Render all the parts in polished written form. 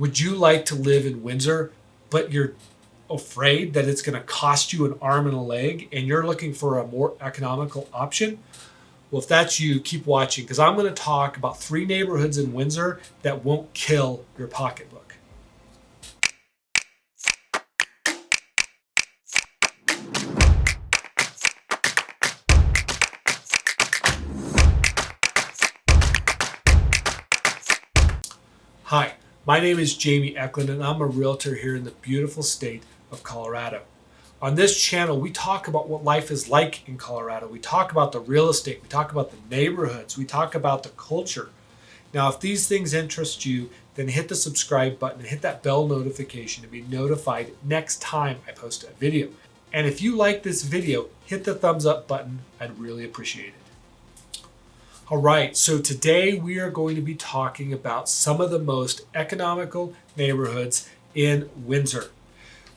Would you like to live in Windsor, but you're afraid that it's going to cost you an arm and a leg and you're looking for a more economical option? Well, if that's you, keep watching, because I'm going to talk about 3 neighborhoods in Windsor that won't kill your pocketbook. Hi, my name is Jamie Eklund, and I'm a realtor here in the beautiful state of Colorado. On this channel, we talk about what life is like in Colorado. We talk about the real estate. We talk about the neighborhoods. We talk about the culture. Now, if these things interest you, then hit the subscribe button and hit that bell notification to be notified next time I post a video. And if you like this video, hit the thumbs up button. I'd really appreciate it. All right, so today we are going to be talking about some of the most economical neighborhoods in Windsor.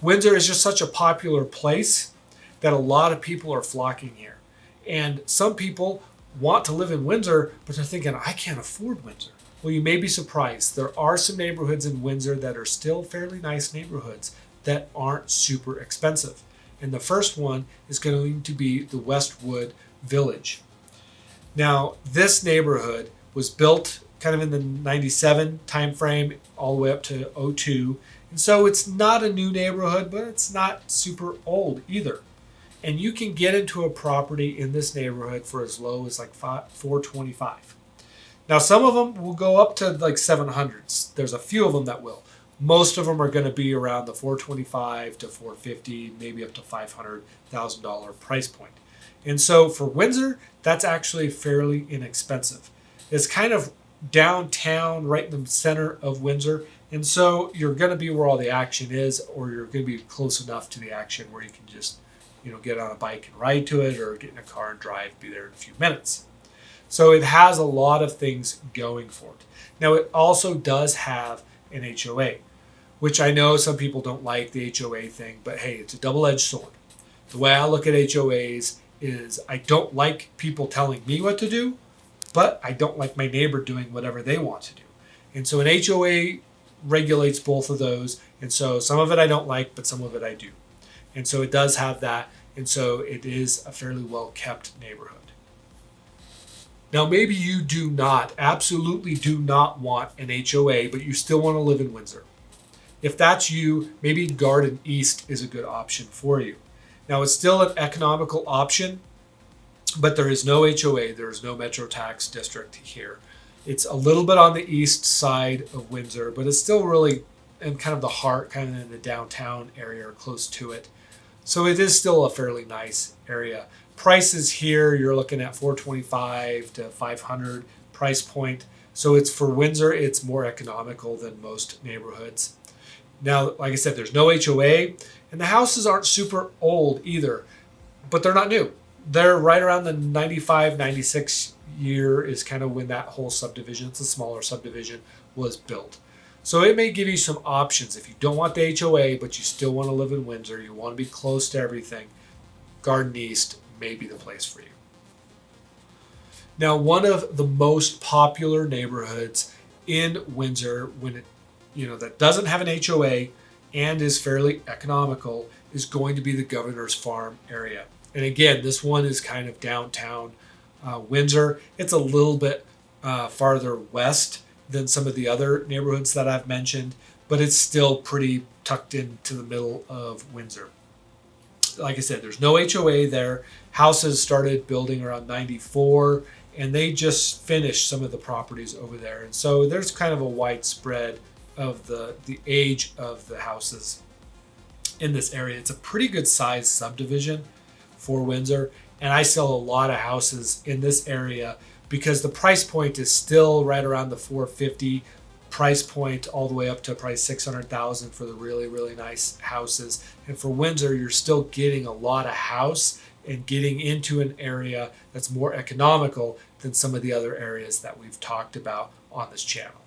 Windsor is just such a popular place that a lot of people are flocking here. And some people want to live in Windsor, but they're thinking, I can't afford Windsor. Well, you may be surprised. There are some neighborhoods in Windsor that are still fairly nice neighborhoods that aren't super expensive. And the first one is going to be the Westwood Village. Now, this neighborhood was built kind of in the 97 timeframe all the way up to 02. And so it's not a new neighborhood, but it's not super old either. And you can get into a property in this neighborhood for as low as like $425. Now, some of them will go up to like 700s. There's a few of them that will. Most of them are going to be around the $425 to $450, maybe up to $500,000 price point. And so for Windsor, that's actually fairly inexpensive. It's kind of downtown, right in the center of Windsor. And so you're going to be where all the action is, or you're going to be close enough to the action where you can just, get on a bike and ride to it, or get in a car and drive, be there in a few minutes. So it has a lot of things going for it. Now, it also does have an HOA, which I know some people don't like the HOA thing, but hey, it's a double-edged sword. The way I look at HOAs is I don't like people telling me what to do, but I don't like my neighbor doing whatever they want to do. And so an HOA regulates both of those. And so some of it I don't like, but some of it I do. And so it does have that. And so it is a fairly well-kept neighborhood. Now, maybe you absolutely do not want an HOA, but you still want to live in Windsor. If that's you, maybe Garden East is a good option for you. Now, it's still an economical option, but there is no HOA. There is no Metro Tax District here. It's a little bit on the east side of Windsor, but it's still really in kind of the heart, kind of in the downtown area or close to it. So it is still a fairly nice area. Prices here, you're looking at $425 to $500 price point. So it's for Windsor, it's more economical than most neighborhoods. Now, like I said, there's no HOA, and the houses aren't super old either, but they're not new. They're right around the 95, 96 year is kind of when that whole subdivision, it's a smaller subdivision, was built. So it may give you some options. If you don't want the HOA, but you still want to live in Windsor, you want to be close to everything, Garden East may be the place for you. Now, one of the most popular neighborhoods in Windsor, that doesn't have an HOA and is fairly economical, is going to be the Governor's Farm area. And again, this one is kind of downtown Windsor. It's a little bit farther west than some of the other neighborhoods that I've mentioned, but it's still pretty tucked into the middle of Windsor. Like I said, there's no HOA there. Houses started building around 94, and they just finished some of the properties over there. And so there's kind of a widespread of the age of the houses in this area. It's a pretty good sized subdivision for Windsor, and I sell a lot of houses in this area because the price point is still right around the $450 price point, all the way up to price $600,000 for the really, really nice houses. And for Windsor, you're still getting a lot of house and getting into an area that's more economical than some of the other areas that we've talked about on this channel.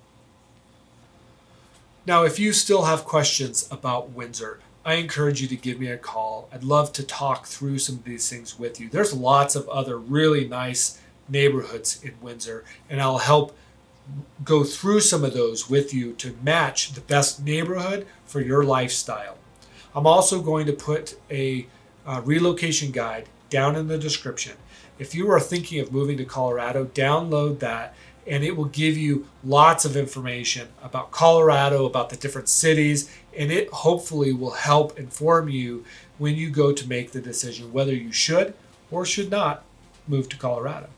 Now, if you still have questions about Windsor, I encourage you to give me a call. I'd love to talk through some of these things with you. There's lots of other really nice neighborhoods in Windsor, and I'll help go through some of those with you to match the best neighborhood for your lifestyle. I'm also going to put a relocation guide down in the description. If you are thinking of moving to Colorado, download that, and it will give you lots of information about Colorado, about the different cities, and it hopefully will help inform you when you go to make the decision whether you should or should not move to Colorado.